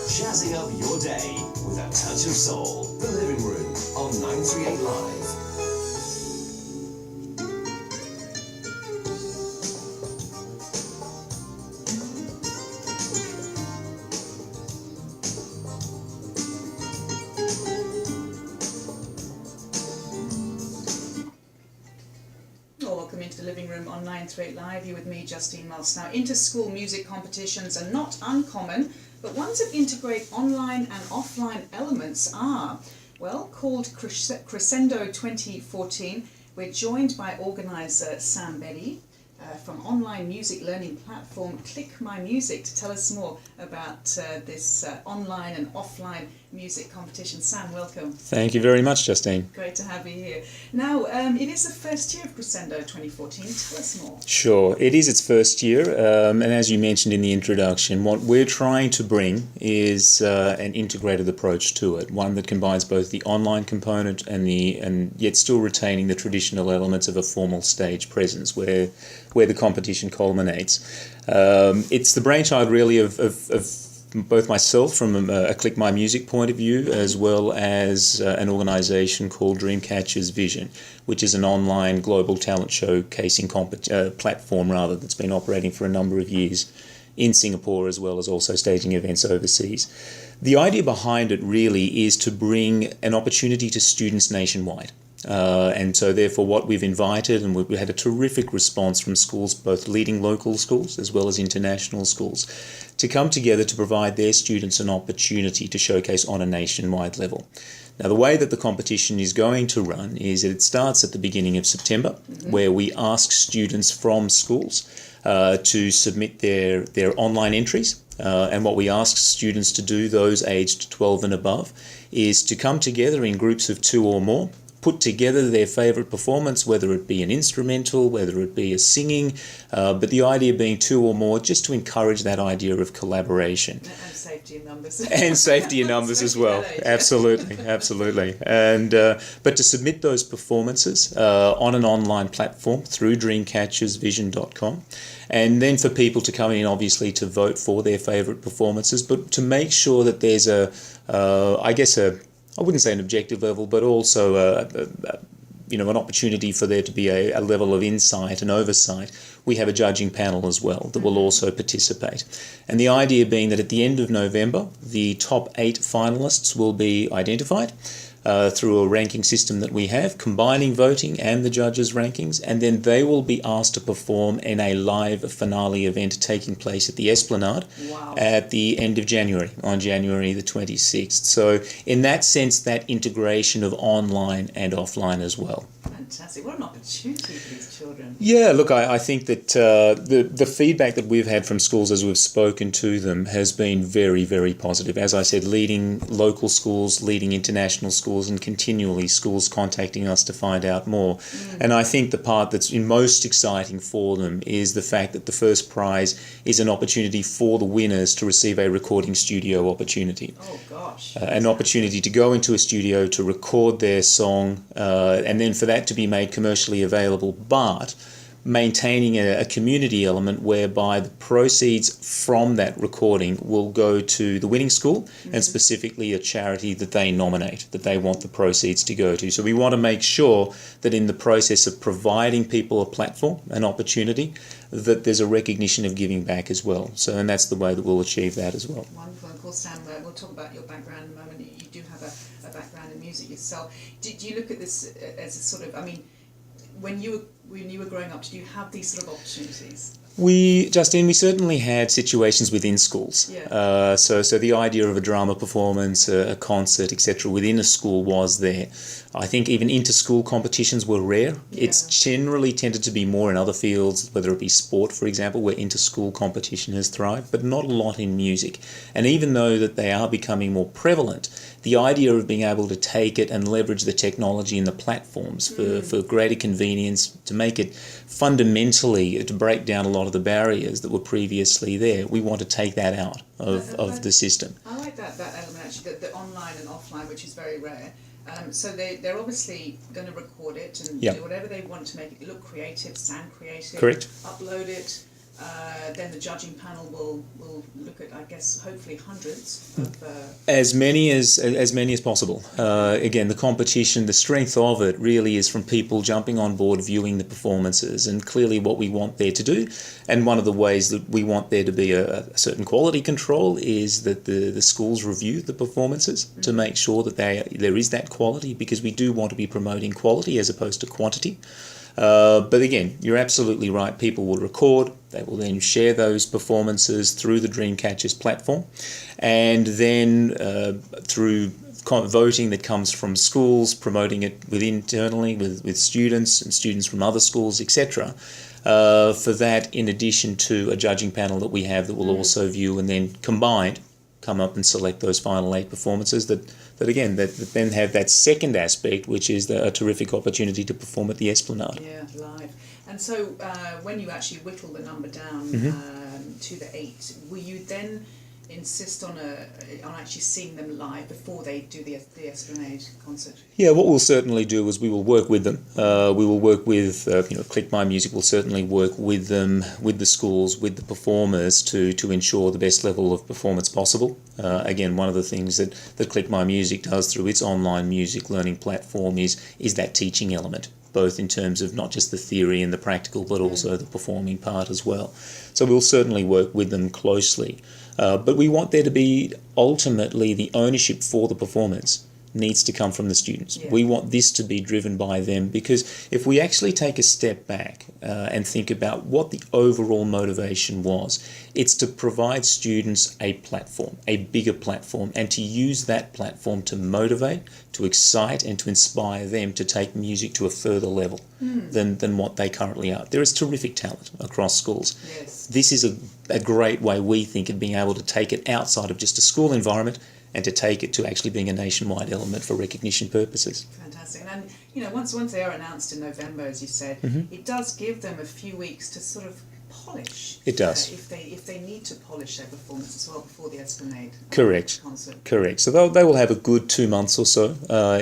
Jazzing up your day with a touch of soul. The Living Room on 938 Live. Welcome into the Living Room on 938 Live. You're with me, Justine Maltz. Now, inter-school music competitions are not uncommon, but ones that integrate online and offline elements are, well, called Crescendo 2014. We're joined by organiser Sam Betty from online music learning platform Click My Music to tell us more about this online and offline music competition. Sam, welcome. Thank you very much, Justine. Great to have you here. Now, it is the first year of Crescendo 2014. Tell us more. Sure, it is its first year, and as you mentioned in the introduction, what we're trying to bring is an integrated approach to it, one that combines both the online component and yet still retaining the traditional elements of a formal stage presence where the competition culminates. It's the brainchild really of both myself from a Click My Music point of view, as well as an organisation called Dreamcatcher's Vision, which is an online global talent showcasing platform that's been operating for a number of years in Singapore, as well as also staging events overseas. The idea behind it really is to bring an opportunity to students nationwide. And so therefore what we've invited, and we had a terrific response from schools, both leading local schools as well as international schools, to come together to provide their students an opportunity to showcase on a nationwide level. Now, the way that the competition is going to run is that it starts at the beginning of September, where we ask students from schools to submit their online entries. And what we ask students to do, those aged 12 and above, is to come together in groups of 2 or more, put together their favourite performance, whether it be an instrumental, whether it be a singing, but the idea being 2 or more, just to encourage that idea of collaboration. And safety in numbers. And safety in numbers as well. Absolutely, absolutely. And but to submit those performances on an online platform through dreamcatchersvision.com, and then for people to come in, obviously, to vote for their favourite performances, but to make sure that there's I wouldn't say an objective level, but also an opportunity for there to be a level of insight and oversight. We have a judging panel as well that will also participate. And the idea being that at the end of November, the top 8 finalists will be identified through a ranking system that we have, combining voting and the judges' rankings, and then they will be asked to perform in a live finale event taking place at the Esplanade at the end of January, on January the 26th. So in that sense, that integration of online and offline as well. Fantastic. What an opportunity for these children. Yeah, look, I think that the feedback that we've had from schools as we've spoken to them has been very, very positive. As I said, leading local schools, leading international schools, and continually schools contacting us to find out more. And I think the part that's most exciting for them is the fact that the first prize is an opportunity for the winners to receive a recording studio opportunity. Oh, gosh. An opportunity to go into a studio to record their song, and then for that to be made commercially available, but maintaining a community element whereby the proceeds from that recording will go to the winning school and specifically a charity that they nominate, that they want the proceeds to go to. So we want to make sure that in the process of providing people a platform, an opportunity, that there's a recognition of giving back as well. So, and that's the way that we'll achieve that as well. Wonderful. Of course, Sam, we'll talk about your background in a moment. You do have a background in music yourself. Do you look at this as a sort of, when you were growing up, did you have these sort of opportunities? Justine, we certainly had situations within schools. Yeah. So the idea of a drama performance, a concert, etc., within a school was there. I think even inter-school competitions were rare. Yeah. It's generally tended to be more in other fields, whether it be sport, for example, where inter-school competition has thrived, but not a lot in music. And even though that they are becoming more prevalent, the idea of being able to take it and leverage the technology and the platforms for greater convenience, to make it fundamentally, to break down a lot of the barriers that were previously there, we want to take that out of the system. I like that element actually, the online and offline, which is very rare. So they're obviously going to record it and do whatever they want to make it look creative, sound creative. Correct. Upload it. then the judging panel will look at, I guess, hopefully hundreds of... As many as possible. Again, the competition, the strength of it really is from people jumping on board, viewing the performances, and clearly what we want there to do. And one of the ways that we want there to be a certain quality control is that the schools review the performances to make sure that there is that quality, because we do want to be promoting quality as opposed to quantity. But again, you're absolutely right. People will record, they will then share those performances through the Dreamcatchers platform, and then through voting that comes from schools, promoting it internally with students and students from other schools, etc. For that, in addition to a judging panel that we have that will also view and then combined come up and select those final 8 performances that then have that second aspect, which is a terrific opportunity to perform at the Esplanade. Yeah, live. And so when you actually whittle the number down to the 8, will you then insist on actually seeing them live before they do the Esplanade concert? Yeah, what we'll certainly do is we will work with them. We will work with, Click My Music will certainly work with them, with the schools, with the performers to ensure the best level of performance possible. Again, one of the things that Click My Music does through its online music learning platform is that teaching element, both in terms of not just the theory and the practical, but also the performing part as well. So we'll certainly work with them closely. But we want there to be ultimately the ownership for the performance needs to come from the students. Yeah. We want this to be driven by them, because if we actually take a step back and think about what the overall motivation was, it's to provide students a platform, a bigger platform, and to use that platform to motivate, to excite, and to inspire them to take music to a further level than what they currently are. There is terrific talent across schools. Yes. This is a great way, we think, of being able to take it outside of just a school environment and to take it to actually being a nationwide element for recognition purposes. Fantastic. And once they are announced in November, as you said, it does give them a few weeks to sort of polish. It does. If they need to polish their performance as well before the Esplanade concert. Correct. So they will have a good 2 months or so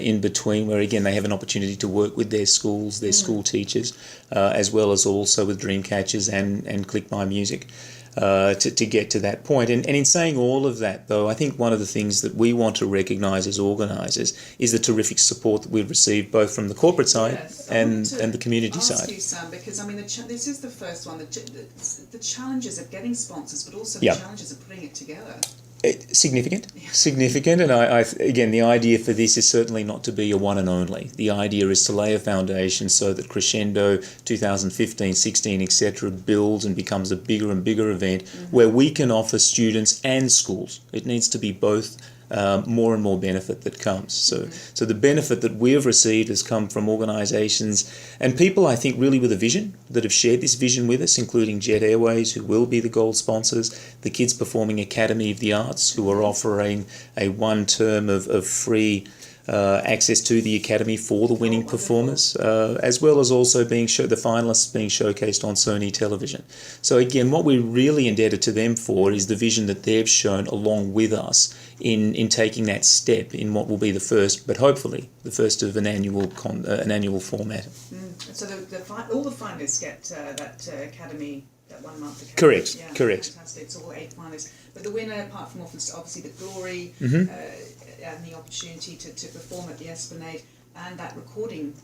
in between, where again they have an opportunity to work with their schools, their school teachers, as well as also with Dreamcatchers and Click My Music. To get to that point. And in saying all of that, though, I think one of the things that we want to recognise as organisers is the terrific support that we've received both from the corporate side and the community side. You, Sam, because this is the first one, the challenges of getting sponsors, but also the challenges of putting it together. Significant, and again, the idea for this is certainly not to be a one and only. The idea is to lay a foundation so that Crescendo 2015, 16, etc. builds and becomes a bigger and bigger event where we can offer students and schools. It needs to be both. More and more benefit that comes. So the benefit that we've received has come from organisations and people, I think, really with a vision, that have shared this vision with us, including Jet Airways, who will be the gold sponsors, the Kids Performing Academy of the Arts, who are offering a 1 term of free access to the Academy for the winning performers, as well as also being the finalists being showcased on Sony television. So again, what we're really indebted to them for is the vision that they've shown along with us in taking that step in what will be the first, but hopefully the first of an annual format. So all the finalists get that Academy, that 1 month Academy. Correct. Yeah, Correct. Fantastic. It's all 8 finalists. But the winner, apart from obviously the glory and the opportunity to perform at the Esplanade, and that recording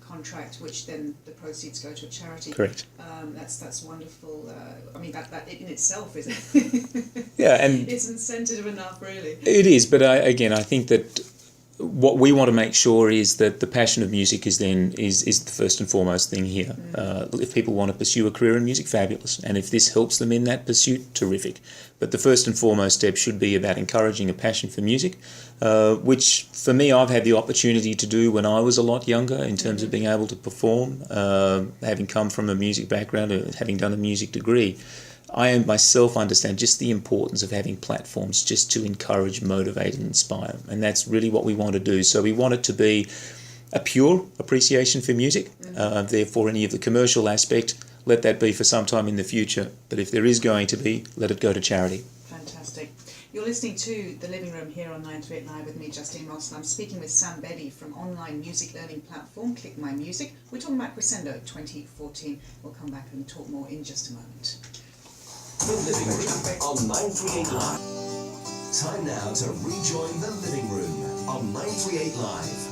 contract, which then the proceeds go to a charity. Correct. That's wonderful. I mean, that in itself is and it's incentive enough, really. It is, but I think that what we want to make sure is that the passion of music is the first and foremost thing here. If people want to pursue a career in music, fabulous. And if this helps them in that pursuit, terrific. But the first and foremost step should be about encouraging a passion for music, which for me I've had the opportunity to do when I was a lot younger in terms of being able to perform, having come from a music background, having done a music degree. I myself understand just the importance of having platforms just to encourage, motivate and inspire. And that's really what we want to do. So we want it to be a pure appreciation for music. Therefore, any of the commercial aspect, let that be for some time in the future. But if there is going to be, let it go to charity. Fantastic. You're listening to The Living Room here on 938 Live with me, Justine Moss, and I'm speaking with Sam Beddy from online music learning platform Click My Music. We're talking about Crescendo 2014. We'll come back and talk more in just a moment. The Living Room on 938 Live. Time now to rejoin The Living Room on 938 Live.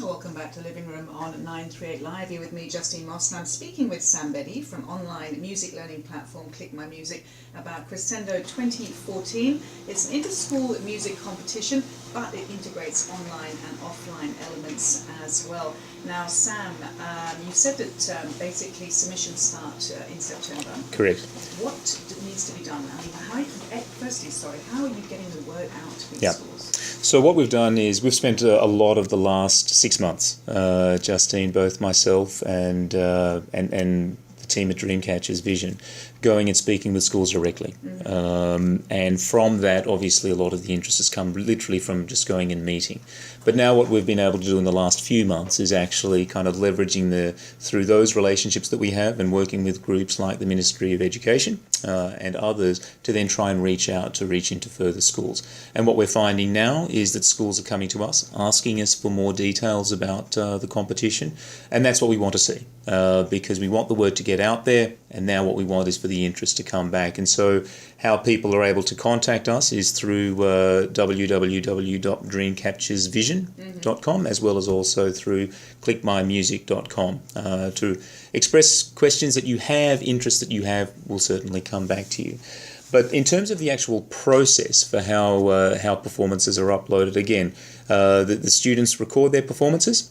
Welcome back to Living Room on 938 Live. You're with me, Justine Moss, and I'm speaking with Sam Betty from online music learning platform Click My Music about Crescendo 2014. It's an inter-school music competition, but it integrates online and offline elements as well. Now, Sam, you said that basically submissions start in September. Correct. What needs to be done? I mean, how are you getting the word out to these schools? So what we've done is we've spent a lot of the last 6 months, Justine, both myself and the team at Dreamcatcher's Vision, going and speaking with schools directly. And from that, obviously, a lot of the interest has come literally from just going and meeting. But now what we've been able to do in the last few months is actually kind of leveraging through those relationships that we have and working with groups like the Ministry of Education and others to then try and reach into further schools. And what we're finding now is that schools are coming to us, asking us for more details about the competition. And that's what we want to see, because we want the word to get out there. And now what we want is for the interest to come back. And so how people are able to contact us is through www.dreamcapturesvision.com, as well as also through clickmymusic.com. To express questions that you have, interests that you have, will certainly come back to you. But in terms of the actual process for how performances are uploaded, again, the students record their performances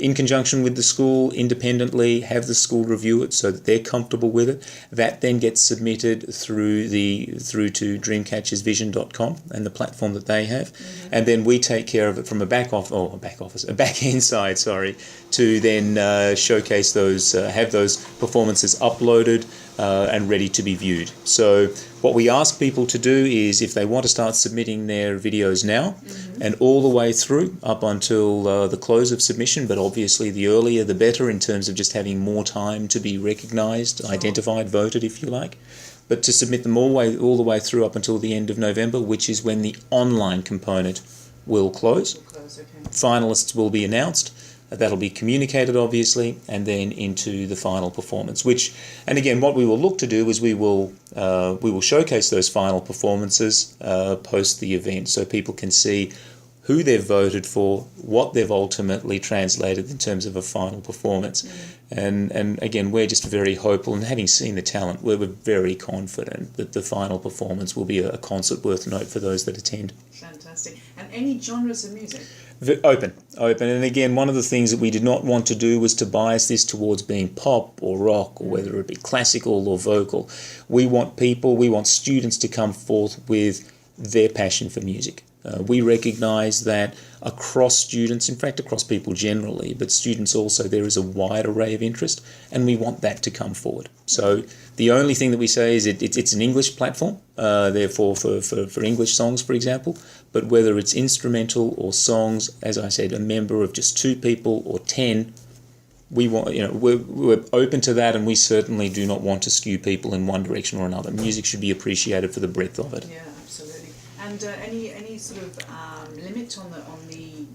in conjunction with the school, independently, have the school review it so that they're comfortable with it. That then gets submitted through to dreamcatchersvision.com and the platform that they have. And then we take care of it from a back end side, to then showcase those, have those performances uploaded and ready to be viewed. So what we ask people to do is, if they want to start submitting their videos now, and all the way through up until the close of submission, but obviously the earlier the better in terms of just having more time to be recognised, identified, voted, if you like, but to submit them all the way through up until the end of November, which is when the online component will close. Finalists will be announced. That'll be communicated, obviously, and then into the final performance. And again, what we will look to do is we will showcase those final performances post the event, so people can see who they've voted for, what they've ultimately translated in terms of a final performance. And again, we're just very hopeful, and having seen the talent, we're very confident that the final performance will be a concert worth note for those that attend. Fantastic. And any genres of music? Open. And again, one of the things that we did not want to do was to bias this towards being pop or rock, or whether it be classical or vocal. We want students to come forth with their passion for music. We recognise that across students, in fact across people generally, but students also, there is a wide array of interest, and we want that to come forward. So the only thing that we say is it's an English platform, therefore for English songs, for example, but whether it's instrumental or songs, as I said, a member of just 2 people or 10, we're open to that, and we certainly do not want to skew people in one direction or another. Music should be appreciated for the breadth of it. Yeah, absolutely. And any sort of limit on the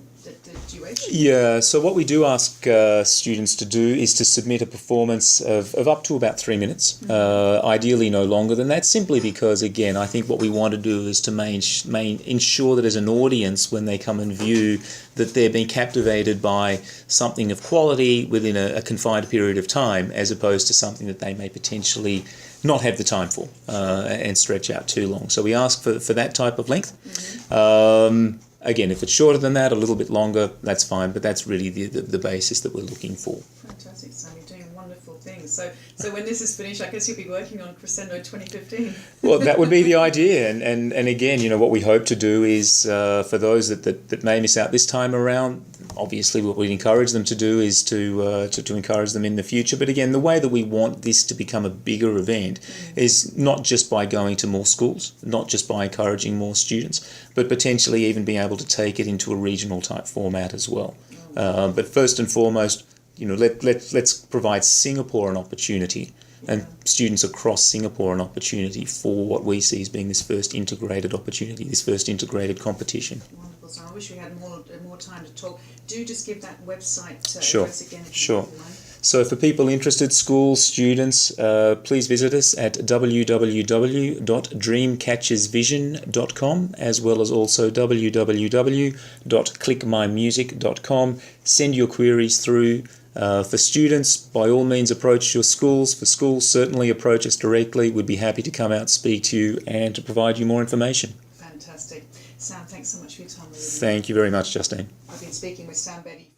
duration? Yeah, so what we do ask students to do is to submit a performance of up to about 3 minutes, ideally no longer than that, simply because, again, I think what we want to do is to ensure that as an audience, when they come and view, that they're being captivated by something of quality within a confined period of time, as opposed to something that they may potentially not have the time for and stretch out too long. So we ask for that type of length. Again, if it's shorter than that, a little bit longer, that's fine, but that's really the basis that we're looking for. Fantastic, Sam. You're doing wonderful things. So when this is finished, I guess you'll be working on Crescendo 2015. Well, that would be the idea. And again, what we hope to do is, for those that may miss out this time around, obviously what we encourage them to do is to encourage them in the future. But again, the way that we want this to become a bigger event is not just by going to more schools, not just by encouraging more students, but potentially even being able to take it into a regional type format as well. But first and foremost, let's provide Singapore an opportunity, and students across Singapore an opportunity for what we see as being this first integrated opportunity, this first integrated competition. Wonderful. examples. I wish we had more time to talk. Do just give that website Sure. address again if Sure. you don't mind. So for people interested, schools, students, please visit us at www.dreamcatchersvision.com, as well as also www.clickmymusic.com. Send your queries through. For students, by all means approach your schools. For schools, certainly approach us directly. We'd be happy to come out, speak to you, and to provide you more information. Fantastic. Sam, thanks so much for your time. Thank you very much, Justine. I've been speaking with Sam Betty.